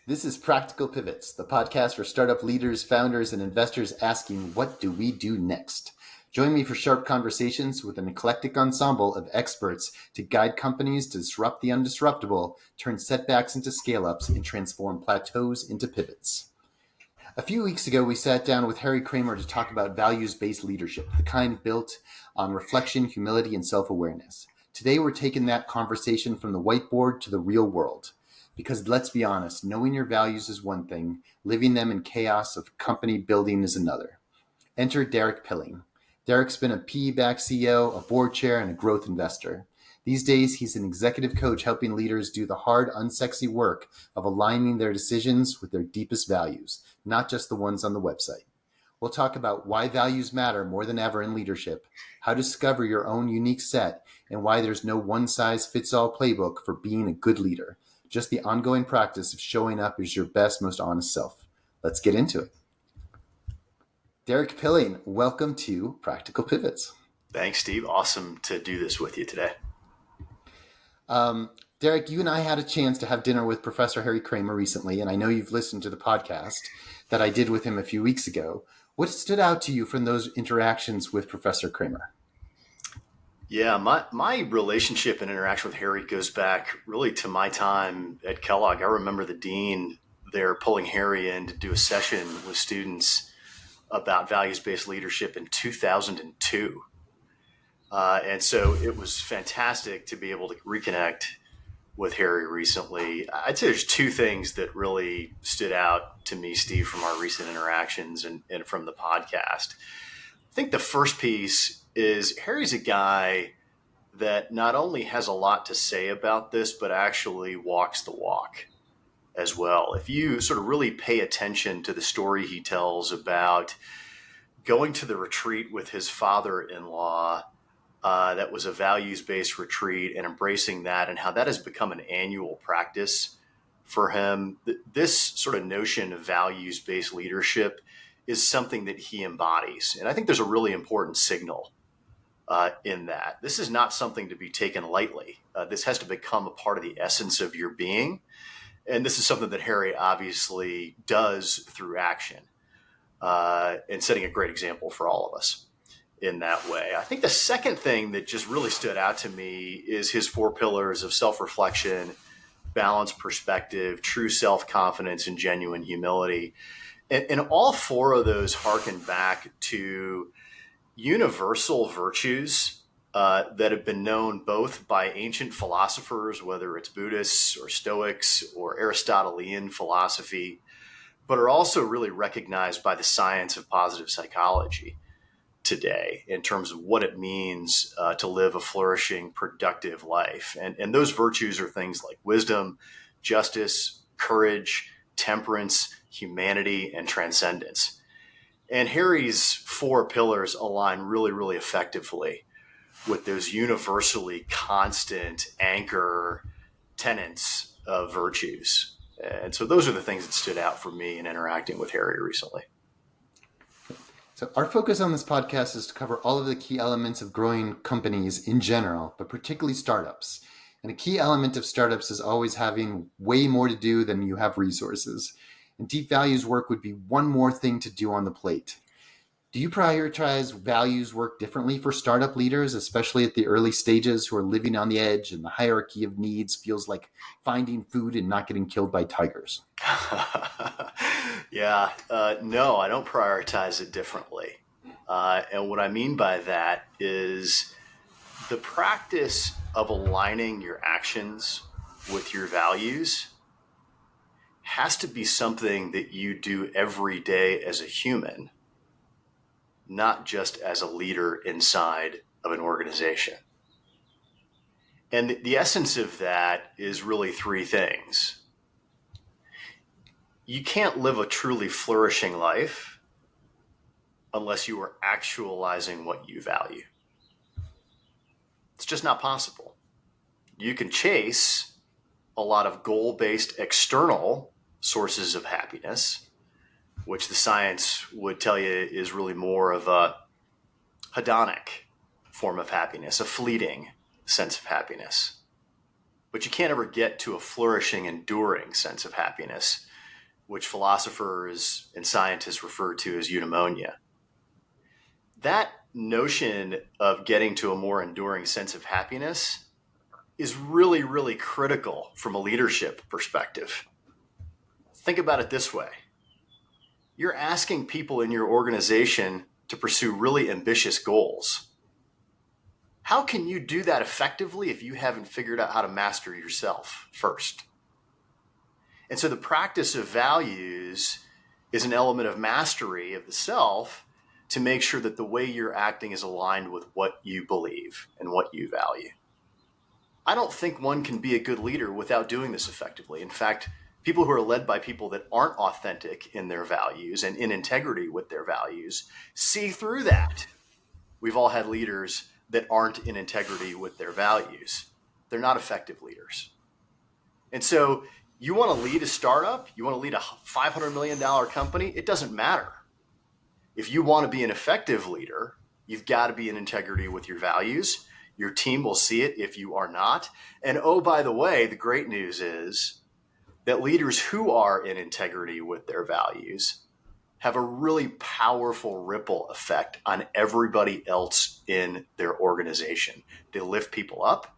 This is Practical Pivots, the podcast for startup leaders, founders, and investors asking, what do we do next? Join me for sharp conversations with an eclectic ensemble of experts to guide companies to disrupt the undisruptible, turn setbacks into scale-ups, and transform plateaus into pivots. A few weeks ago, we sat down with Harry Kramer to talk about values-based leadership, the kind built on reflection, humility, and self-awareness. Today, we're taking that conversation from the whiteboard to the real world. Because let's be honest, knowing your values is one thing, living them in chaos of company building is another. Enter Derek Pilling. Derek's been a PE-backed CEO, a board chair, and a growth investor. These days, he's an executive coach helping leaders do the hard, unsexy work of aligning their decisions with their deepest values, not just the ones on the website. We'll talk about why values matter more than ever in leadership, how to discover your own unique set, and why there's no one-size-fits-all playbook for being a good leader. Just the ongoing practice of showing up as your best, most honest self. Let's get into it. Derek Pilling, welcome to Practical Pivots. Thanks, Steve. Awesome to do this with you today. Derek, you and I had a chance to have dinner with Professor Harry Kramer recently, and I know you've listened to the podcast that I did with him a few weeks ago. What stood out to you from those interactions with Professor Kramer? Yeah, my relationship and interaction with Harry goes back really to my time at Kellogg. I remember the dean there pulling Harry in to do a session with students about values-based leadership in 2002. And so it was fantastic to be able to reconnect with Harry recently. I'd say there's two things that really stood out to me, Steve, from our recent interactions and from the podcast. I think the first piece is Harry's a guy that not only has a lot to say about this, but actually walks the walk as well. If you sort of really pay attention to the story he tells about going to the retreat with his father-in-law, that was a values-based retreat, and embracing that, and how that has become an annual practice for him. This sort of notion of values-based leadership is something that he embodies. And I think there's a really important signal in that. This is not something to be taken lightly. This has to become a part of the essence of your being. And this is something that Harry obviously does through action, and setting a great example for all of us in that way. I think the second thing that just really stood out to me is his four pillars of self-reflection, balanced perspective, true self-confidence, and genuine humility. And all four of those harken back to universal virtues that have been known both by ancient philosophers, whether it's Buddhists or Stoics or Aristotelian philosophy, but are also really recognized by the science of positive psychology today in terms of what it means to live a flourishing, productive life. And those virtues are things like wisdom, justice, courage, temperance, humanity, and transcendence. And Harry's four pillars align really, really effectively with those universally constant anchor tenets of virtues. And so those are the things that stood out for me in interacting with Harry recently. So our focus on this podcast is to cover all of the key elements of growing companies in general, but particularly startups. And a key element of startups is always having way more to do than you have resources. And deep values work would be one more thing to do on the plate. Do you prioritize values work differently for startup leaders, especially at the early stages who are living on the edge and the hierarchy of needs feels like finding food and not getting killed by tigers? No, I don't prioritize it differently. And what I mean by that is the practice of aligning your actions with your values has to be something that you do every day as a human, not just as a leader inside of an organization. And the essence of that is really three things. You can't live a truly flourishing life unless you are actualizing what you value. It's just not possible. You can chase a lot of goal-based external sources of happiness, which the science would tell you is really more of a hedonic form of happiness, a fleeting sense of happiness. But you can't ever get to a flourishing, enduring sense of happiness which philosophers and scientists refer to as eudaimonia. That notion of getting to a more enduring sense of happiness is really, really critical from a leadership perspective. Think about it this way. You're asking people in your organization to pursue really ambitious goals. How can you do that effectively if you haven't figured out how to master yourself first? And so the practice of values is an element of mastery of the self to make sure that the way you're acting is aligned with what you believe and what you value. I don't think one can be a good leader without doing this effectively. In fact, people who are led by people that aren't authentic in their values and in integrity with their values see through that. We've all had leaders that aren't in integrity with their values. They're not effective leaders. And so you want to lead a startup, you want to lead a $500 million company, it doesn't matter. If you want to be an effective leader, you've got to be in integrity with your values. Your team will see it if you are not. And oh, by the way, the great news is that leaders who are in integrity with their values have a really powerful ripple effect on everybody else in their organization. They lift people up.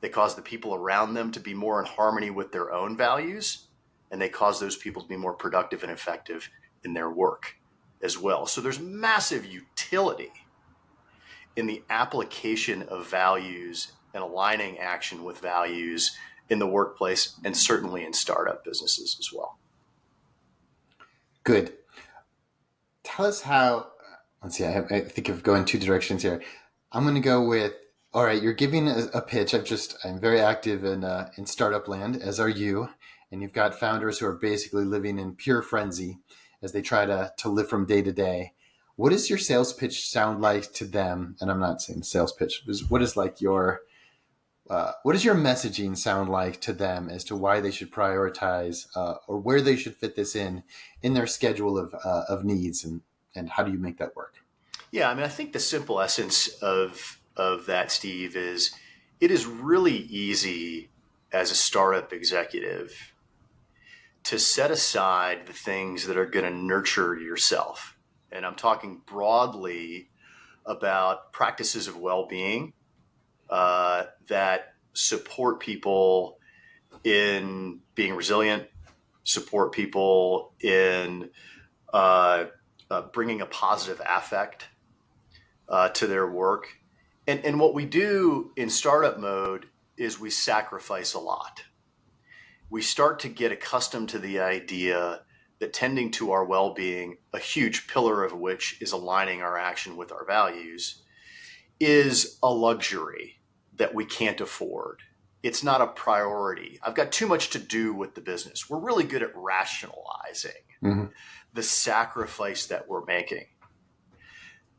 They cause the people around them to be more in harmony with their own values, and they cause those people to be more productive and effective in their work as well. So there's massive utility in the application of values and aligning action with values in the workplace and certainly in startup businesses as well. Good. Tell us how, let's see, I think of going two directions here. I'm going to go with, all right, you're giving a pitch. I'm very active in startup land, as are you. And you've got founders who are basically living in pure frenzy as they try to live from day to day. What does your sales pitch sound like to them? And I'm not saying sales pitch. What does your messaging sound like to them as to why they should prioritize or where they should fit this in their schedule of needs, and how do you make that work? Yeah, I mean, I think the simple essence of that, Steve, is it is really easy as a startup executive to set aside the things that are going to nurture yourself. And I'm talking broadly about practices of well-being that support people in being resilient, support people in bringing a positive affect to their work. And what we do in startup mode is we sacrifice a lot. We start to get accustomed to the idea that tending to our well-being, a huge pillar of which is aligning our action with our values, is a luxury that we can't afford. It's not a priority. I've got too much to do with the business. We're really good at rationalizing the sacrifice that we're making.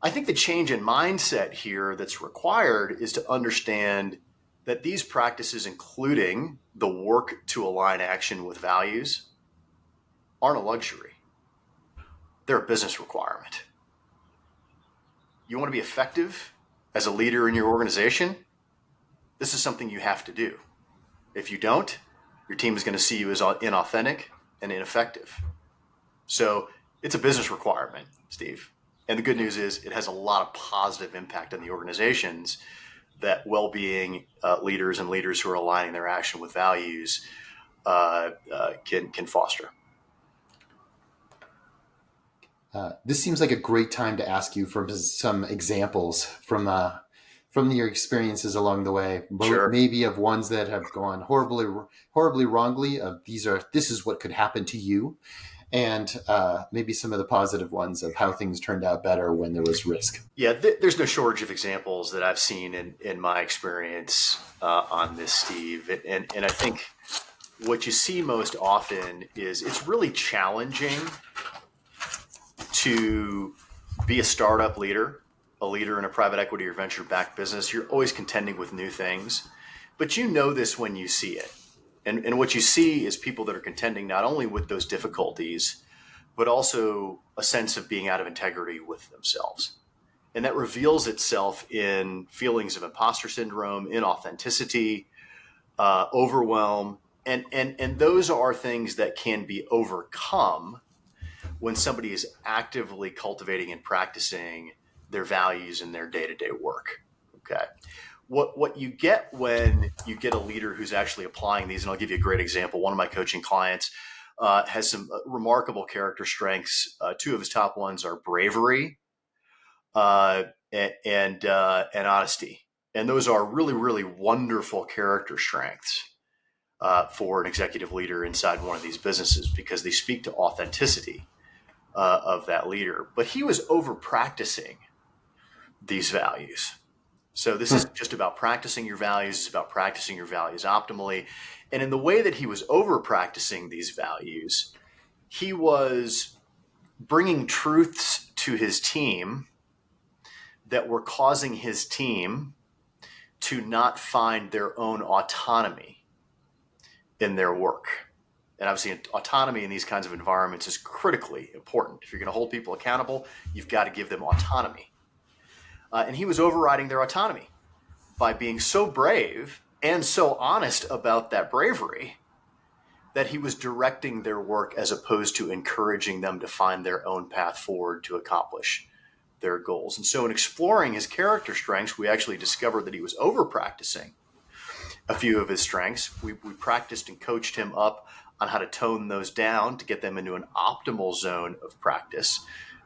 I think the change in mindset here that's required is to understand that these practices, including the work to align action with values, aren't a luxury. They're a business requirement. You want to be effective as a leader in your organization? This is something you have to do. If you don't, your team is going to see you as inauthentic and ineffective. So it's a business requirement, Steve. And the good news is it has a lot of positive impact on the organizations that well-being leaders and leaders who are aligning their action with values can foster. This seems like a great time to ask you for some examples from your experiences along the way. Sure. Maybe of ones that have gone horribly wrongly. This is what could happen to you, and maybe some of the positive ones of how things turned out better when there was risk. Yeah, there's no shortage of examples that I've seen in my experience on this, Steve. And I think what you see most often is it's really challenging to be a startup leader, a leader in a private equity or venture-backed business. You're always contending with new things, but you know this when you see it. And what you see is people that are contending not only with those difficulties, but also a sense of being out of integrity with themselves. And that reveals itself in feelings of imposter syndrome, inauthenticity, overwhelm, And those are things that can be overcome when somebody is actively cultivating and practicing their values in their day-to-day work. Okay. What you get when you get a leader who's actually applying these, and I'll give you a great example. One of my coaching clients has some remarkable character strengths. Two of his top ones are bravery and honesty, and those are really, really wonderful character strengths for an executive leader inside one of these businesses because they speak to authenticity of that leader. But he was over practicing these values. So this isn't just about practicing your values, it's about practicing your values optimally. And in the way that he was over practicing these values, he was bringing truths to his team that were causing his team to not find their own autonomy in their work. And obviously, autonomy in these kinds of environments is critically important. If you're going to hold people accountable, you've got to give them autonomy. And he was overriding their autonomy by being so brave and so honest about that bravery that he was directing their work as opposed to encouraging them to find their own path forward to accomplish their goals. And so in exploring his character strengths, we actually discovered that he was over practicing a few of his strengths. We practiced and coached him up on how to tone those down to get them into an optimal zone of practice.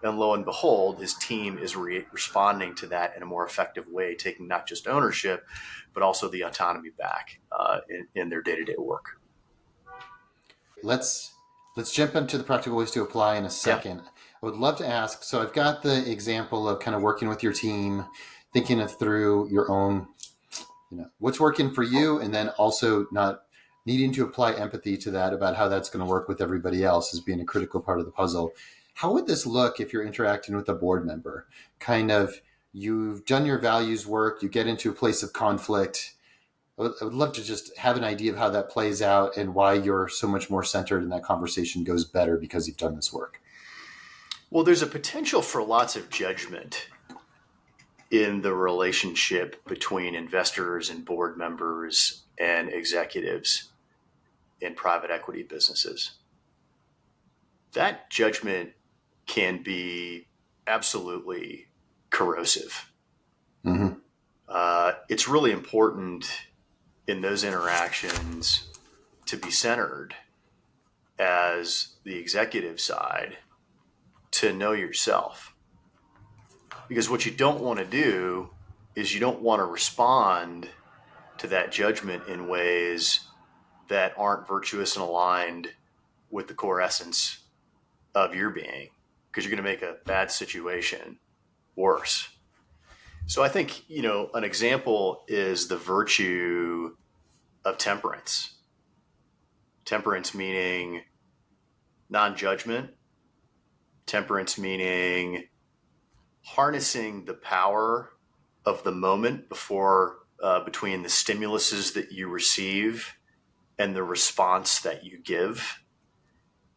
And lo and behold, his team is responding to that in a more effective way, taking not just ownership, but also the autonomy back in their day-to-day work. Let's jump into the practical ways to apply in a second. Yeah. I would love to ask, so I've got the example of kind of working with your team, thinking it through your own, what's working for you, and then also not needing to apply empathy to that about how that's going to work with everybody else as being a critical part of the puzzle. How would this look if you're interacting with a board member? Kind of, you've done your values work, you get into a place of conflict. I would love to just have an idea of how that plays out and why you're so much more centered and that conversation goes better because you've done this work. Well, there's a potential for lots of judgment in the relationship between investors and board members and executives in private equity businesses. That judgment can be absolutely corrosive. Mm-hmm. It's really important in those interactions to be centered as the executive side to know yourself. Because what you don't want to do is you don't want to respond to that judgment in ways that aren't virtuous and aligned with the core essence of your being, because you're going to make a bad situation worse. So I think, an example is the virtue of temperance. Temperance meaning non-judgment. Temperance meaning harnessing the power of the moment between the stimuluses that you receive and the response that you give,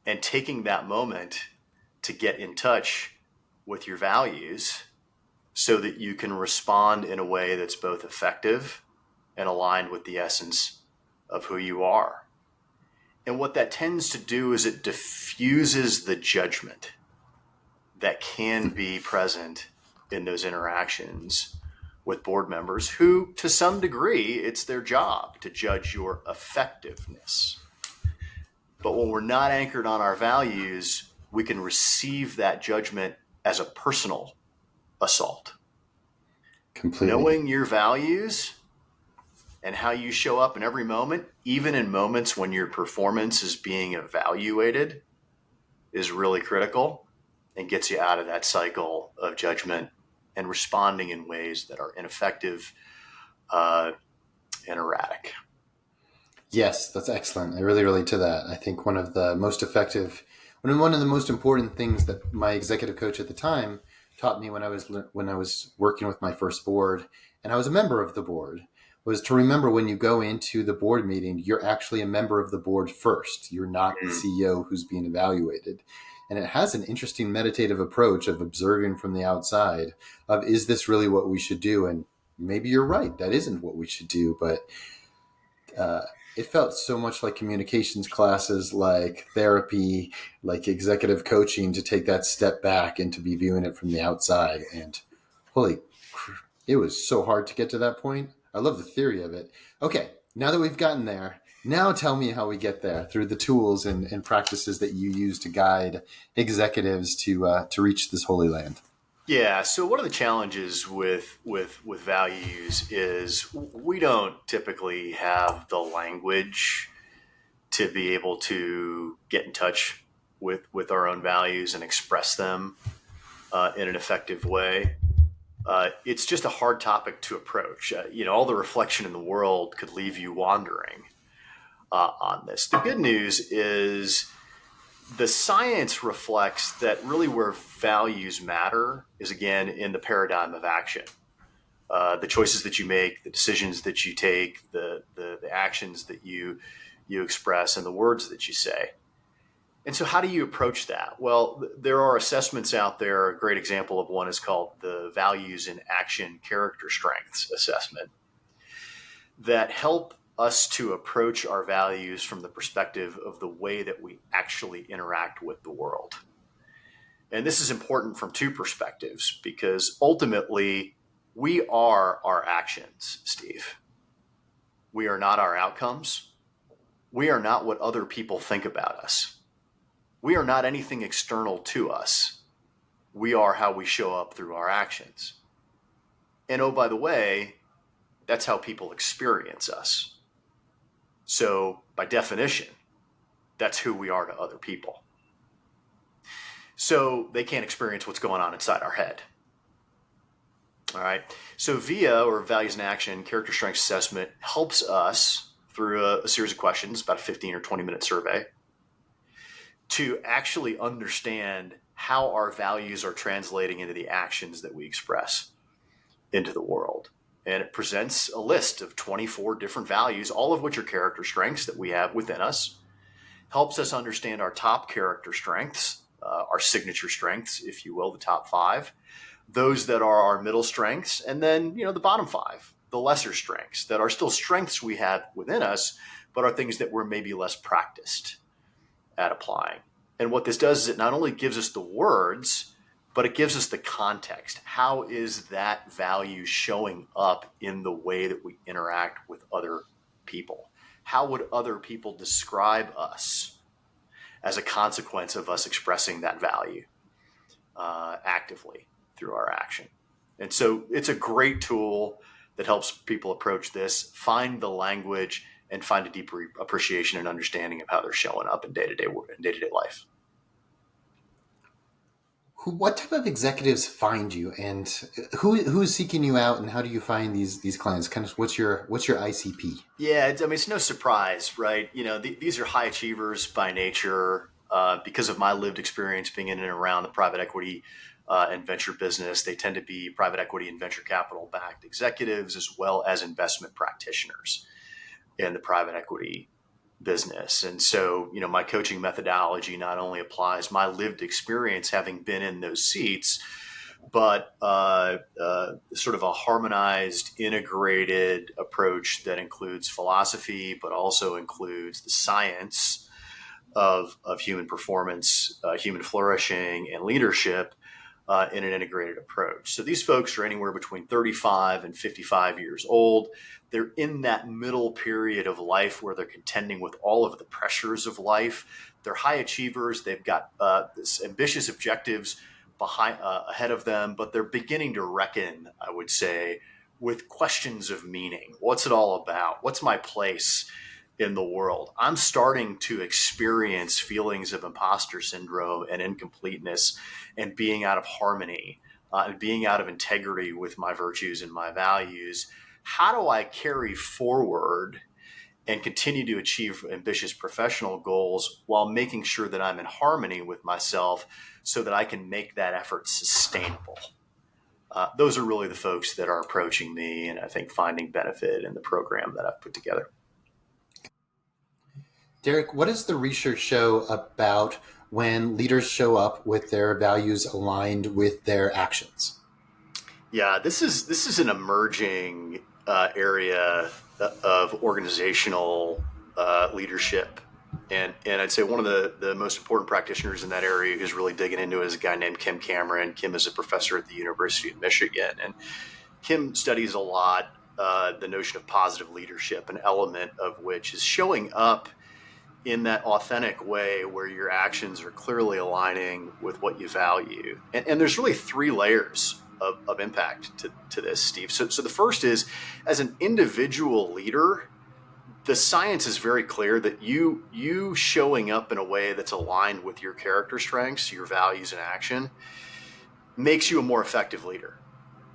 and taking that moment to get in touch with your values so that you can respond in a way that's both effective and aligned with the essence of who you are. And what that tends to do is it diffuses the judgment that can be present in those interactions with board members who, to some degree, it's their job to judge your effectiveness. But when we're not anchored on our values, we can receive that judgment as a personal assault. Completely. Knowing your values and how you show up in every moment, even in moments when your performance is being evaluated, is really critical and gets you out of that cycle of judgment and responding in ways that are ineffective and erratic. Yes, that's excellent. I really relate to that. I think one of the most important things that my executive coach at the time taught me when I was working with my first board, and I was a member of the board, was to remember when you go into the board meeting, you're actually a member of the board first. You're not the CEO who's being evaluated. And it has an interesting meditative approach of observing from the outside of, is this really what we should do? And maybe you're right, that isn't what we should do. But It felt so much like communications classes, like therapy, like executive coaching, to take that step back and to be viewing it from the outside. And holy, it was so hard to get to that point. I love the theory of it. Okay, now that we've gotten there, now tell me how we get there through the tools and practices that you use to guide executives to reach this holy land. Yeah. So one of the challenges with values is we don't typically have the language to be able to get in touch with our own values and express them in an effective way. It's just a hard topic to approach. All the reflection in the world could leave you wandering on this. The good news is the science reflects that really where values matter is, again, in the paradigm of action. The choices that you make, the decisions that you take, the actions that you express, and the words that you say. And so how do you approach that? Well, there are assessments out there. A great example of one is called the Values in Action Character Strengths Assessment, that help us to approach our values from the perspective of the way that we actually interact with the world. And this is important from two perspectives, because ultimately we are our actions, Steve. We are not our outcomes. We are not what other people think about us. We are not anything external to us. We are how we show up through our actions. And oh, by the way, that's how people experience us. So by definition, that's who we are to other people. So they can't experience what's going on inside our head. All right. So VIA, or Values in Action Character Strengths Assessment, helps us through a series of questions, about a 15 or 20-minute survey, to actually understand how our values are translating into the actions that we express into the world. And it presents a list of 24 different values, all of which are character strengths that we have within us. Helps us understand our top character strengths, our signature strengths, if you will, the top 5. Those that are our middle strengths, and then, the bottom 5, the lesser strengths that are still strengths we have within us, but are things that we're maybe less practiced at applying. And what this does is it not only gives us the words, but it gives us the context. How is that value showing up in the way that we interact with other people? How would other people describe us as a consequence of us expressing that value actively through our action? And so it's a great tool that helps people approach this, find the language, and find a deeper appreciation and understanding of how they're showing up in day-to-day life. What type of executives find you, and who's seeking you out, and how do you find these clients? Kind of what's your ICP? Yeah, it's no surprise, right? These are high achievers by nature. Because of my lived experience being in and around the private equity and venture business, they tend to be private equity and venture capital backed executives, as well as investment practitioners in the private equity business. And so, my coaching methodology not only applies my lived experience having been in those seats, but sort of a harmonized, integrated approach that includes philosophy, but also includes the science of human performance, human flourishing, and leadership in an integrated approach. So these folks are anywhere between 35 and 55 years old. They're in that middle period of life where they're contending with all of the pressures of life. They're high achievers. They've got this ambitious objectives ahead of them, but they're beginning to reckon, I would say, with questions of meaning. What's it all about? What's my place in the world? I'm starting to experience feelings of imposter syndrome and incompleteness and being out of harmony and being out of integrity with my virtues and my values. How do I carry forward and continue to achieve ambitious professional goals while making sure that I'm in harmony with myself so that I can make that effort sustainable? Those are really the folks that are approaching me, and I think finding benefit in the program that I've put together. Derek, what does the research show about when leaders show up with their values aligned with their actions? Yeah, this is an emerging area of organizational leadership. And I'd say one of the most important practitioners in that area who's really digging into it is a guy named Kim Cameron. Kim is a professor at the University of Michigan. And Kim studies a lot the notion of positive leadership, an element of which is showing up in that authentic way where your actions are clearly aligning with what you value. And there's really three layers of impact to this, Steve. So the first is, as an individual leader, the science is very clear that you showing up in a way that's aligned with your character strengths, your values and action makes you a more effective leader.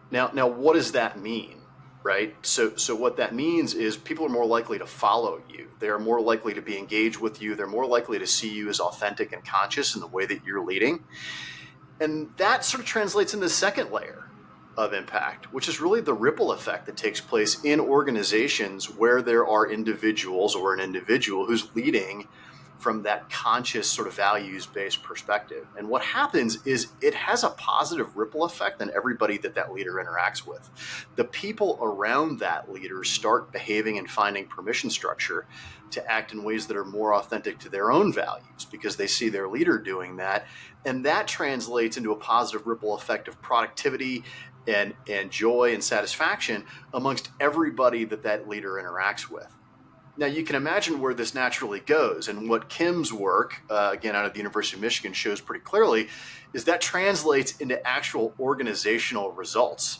Now, what does that mean? Right? So what that means is people are more likely to follow you. They are more likely to be engaged with you. They're more likely to see you as authentic and conscious in the way that you're leading. And that sort of translates into the second layer of impact, which is really the ripple effect that takes place in organizations where there are individuals or an individual who's leading from that conscious sort of values-based perspective. And what happens is it has a positive ripple effect on everybody that leader interacts with. The people around that leader start behaving and finding permission structure to act in ways that are more authentic to their own values because they see their leader doing that. And that translates into a positive ripple effect of productivity and joy and satisfaction amongst everybody that leader interacts with. Now, you can imagine where this naturally goes. And what Kim's work, again, out of the University of Michigan, shows pretty clearly is that translates into actual organizational results.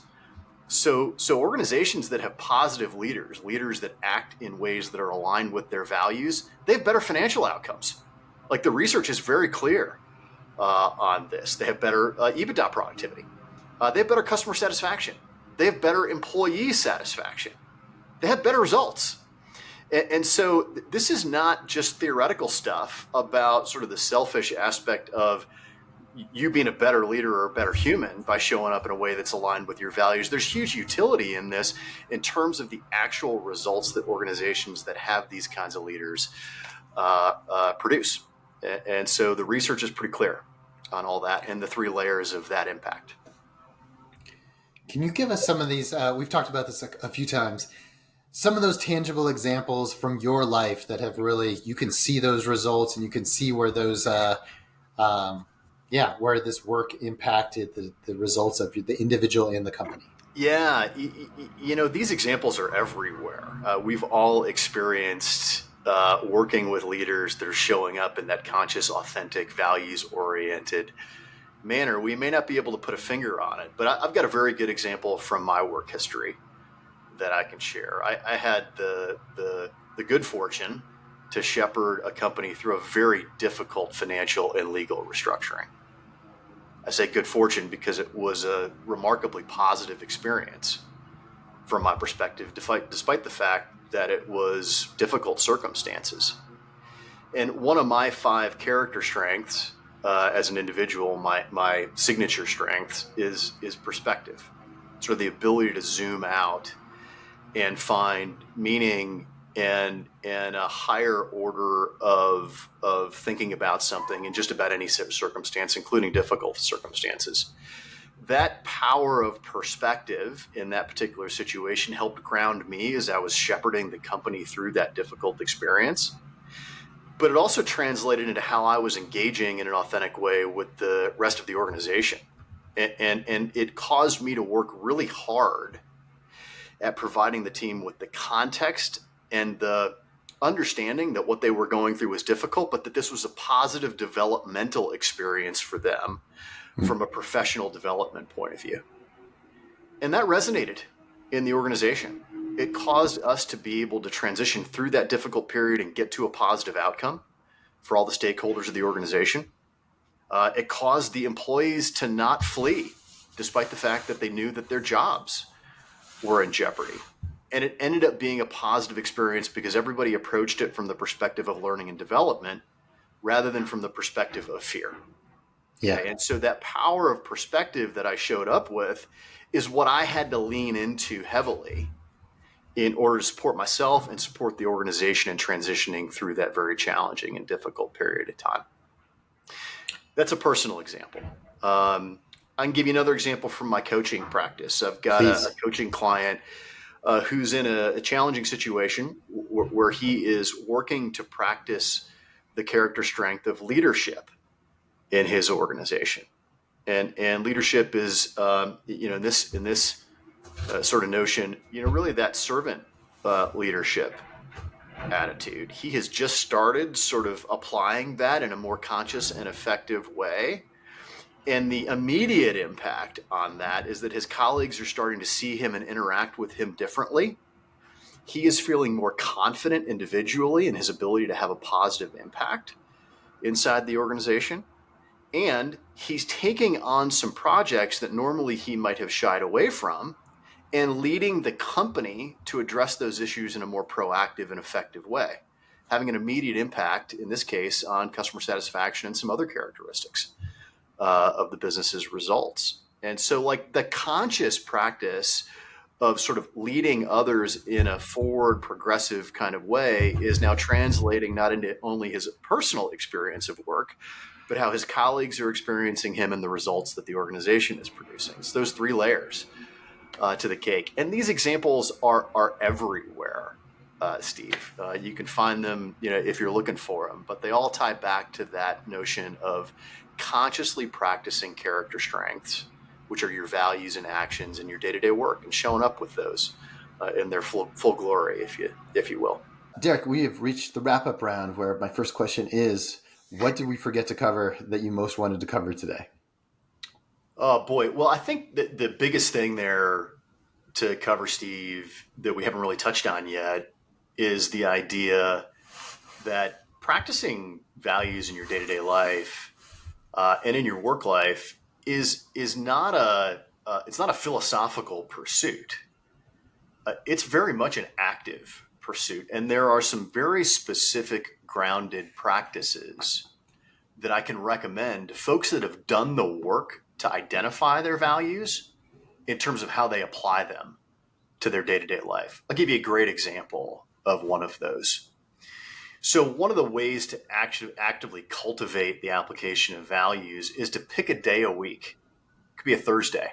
So organizations that have positive leaders that act in ways that are aligned with their values, they have better financial outcomes. Like the research is very clear on this. They have better EBITDA productivity. They have better customer satisfaction. They have better employee satisfaction. They have better results. And so this is not just theoretical stuff about sort of the selfish aspect of you being a better leader or a better human by showing up in a way that's aligned with your values. There's huge utility in this in terms of the actual results that organizations that have these kinds of leaders produce. And so the research is pretty clear on all that and the three layers of that impact. Can you give us some of these? We've talked about this a few times. Some of those tangible examples from your life that have really, you can see those results and you can see where those, where this work impacted the results of the individual and the company. Yeah. These examples are everywhere. We've all experienced working with leaders that are showing up in that conscious, authentic, values-oriented manner. We may not be able to put a finger on it, but I've got a very good example from my work history that I can share. I had the good fortune to shepherd a company through a very difficult financial and legal restructuring. I say good fortune because it was a remarkably positive experience from my perspective, despite the fact that it was difficult circumstances. And one of my 5 character strengths as an individual, my signature strength is perspective. Sort of the ability to zoom out and find meaning and a higher order of thinking about something in just about any circumstance, including difficult circumstances. That power of perspective in that particular situation helped ground me as I was shepherding the company through that difficult experience. But it also translated into how I was engaging in an authentic way with the rest of the organization. And it caused me to work really hard at providing the team with the context and the understanding that what they were going through was difficult, but that this was a positive developmental experience for them from a professional development point of view. And that resonated in the organization. It caused us to be able to transition through that difficult period and get to a positive outcome for all the stakeholders of the organization. It caused the employees to not flee, despite the fact that they knew that their jobs were in jeopardy. And it ended up being a positive experience because everybody approached it from the perspective of learning and development rather than from the perspective of fear. Yeah. And so that power of perspective that I showed up with is what I had to lean into heavily in order to support myself and support the organization in transitioning through that very challenging and difficult period of time. That's a personal example. I can give you another example from my coaching practice. I've got a coaching client who's in a challenging situation where he is working to practice the character strength of leadership in his organization. And leadership is, in this sort of notion, really that servant leadership attitude. He has just started sort of applying that in a more conscious and effective way. And the immediate impact on that is that his colleagues are starting to see him and interact with him differently. He is feeling more confident individually in his ability to have a positive impact inside the organization. And he's taking on some projects that normally he might have shied away from and leading the company to address those issues in a more proactive and effective way, having an immediate impact, in this case, on customer satisfaction and some other characteristics of the business's results. And so, like, the conscious practice of sort of leading others in a forward, progressive kind of way is now translating not into only his personal experience of work, but how his colleagues are experiencing him and the results that the organization is producing. It's those three layers to the cake. And these examples are everywhere, Steve. You can find them, if you're looking for them, but they all tie back to that notion of consciously practicing character strengths, which are your values and actions in your day-to-day work, and showing up with those in their full glory, if you will. Derek, we have reached the wrap-up round where my first question is, what did we forget to cover that you most wanted to cover today? Oh, boy. Well, I think that the biggest thing there to cover, Steve, that we haven't really touched on yet is the idea that practicing values in your day-to-day life and in your work life is not it's not a philosophical pursuit. It's very much an active pursuit, and there are some very specific grounded practices that I can recommend to folks that have done the work to identify their values in terms of how they apply them to their day-to-day life. I'll give you a great example of one of those. So one of the ways to actively cultivate the application of values is to pick a day a week. It could be a Thursday.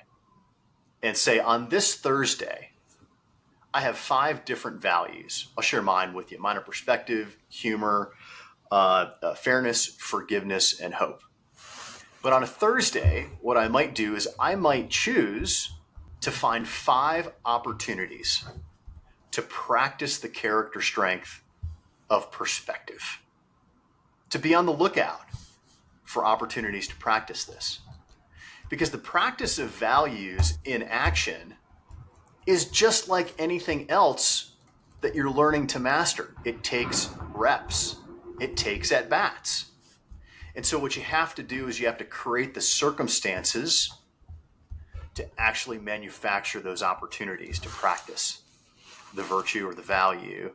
And say, on this Thursday, I have 5 different values. I'll share mine with you. Mine are perspective, humor, fairness, forgiveness, and hope. But on a Thursday, what I might do is I might choose to find 5 opportunities to practice the character strength of perspective, to be on the lookout for opportunities to practice this. Because the practice of values in action is just like anything else that you're learning to master. It takes reps. It takes at-bats. And so what you have to do is you have to create the circumstances to actually manufacture those opportunities to practice the virtue or the value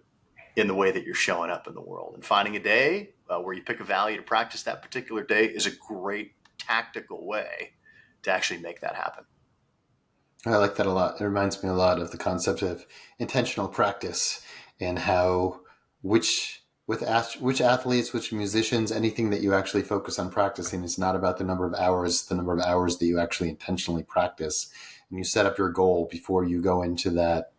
in the way that you're showing up in the world. And finding a day where you pick a value to practice that particular day is a great tactical way to actually make that happen. I like that a lot. It reminds me a lot of the concept of intentional practice and how which athletes, which musicians, anything that you actually focus on practicing is not about the number of hours that you actually intentionally practice. And you set up your goal before you go into that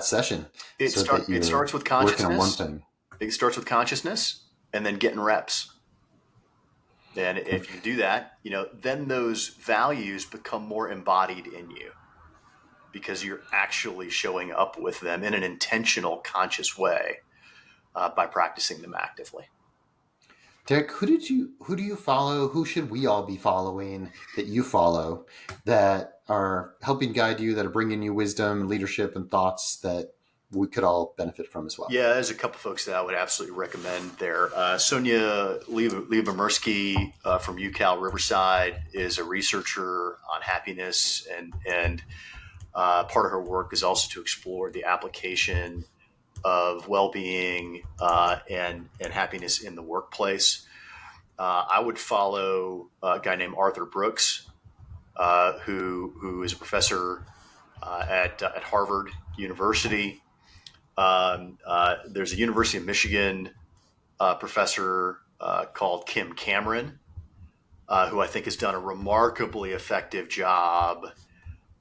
session. It starts with consciousness. Working on one thing. It starts with consciousness and then getting reps. And if you do that, then those values become more embodied in you because you're actually showing up with them in an intentional, conscious way by practicing them actively. Derek, who do you follow? Who should we all be following that you follow that are helping guide you, that are bringing you wisdom, leadership, and thoughts that we could all benefit from as well? Yeah, there's a couple folks that I would absolutely recommend there. Sonia Lyubomirsky from UCal Riverside is a researcher on happiness, and part of her work is also to explore the application of well-being and happiness in the workplace. I would follow a guy named Arthur Brooks, who is a professor at Harvard University. There's a University of Michigan professor called Kim Cameron, who I think has done a remarkably effective job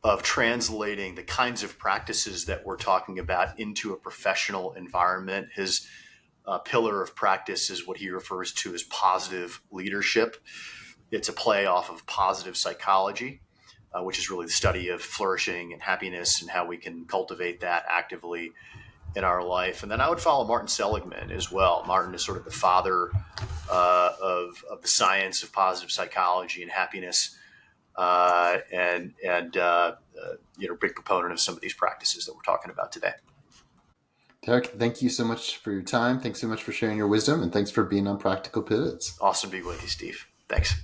of translating the kinds of practices that we're talking about into a professional environment. His pillar of practice is what he refers to as positive leadership. It's a play off of positive psychology, which is really the study of flourishing and happiness and how we can cultivate that actively in our life. And then I would follow Martin Seligman as well. Martin is sort of the father of the science of positive psychology and happiness, big proponent of some of these practices that we're talking about today. Derek, thank you so much for your time. Thanks so much for sharing your wisdom, and thanks for being on Practical Pivots. Awesome to be with you, Steve. Thanks.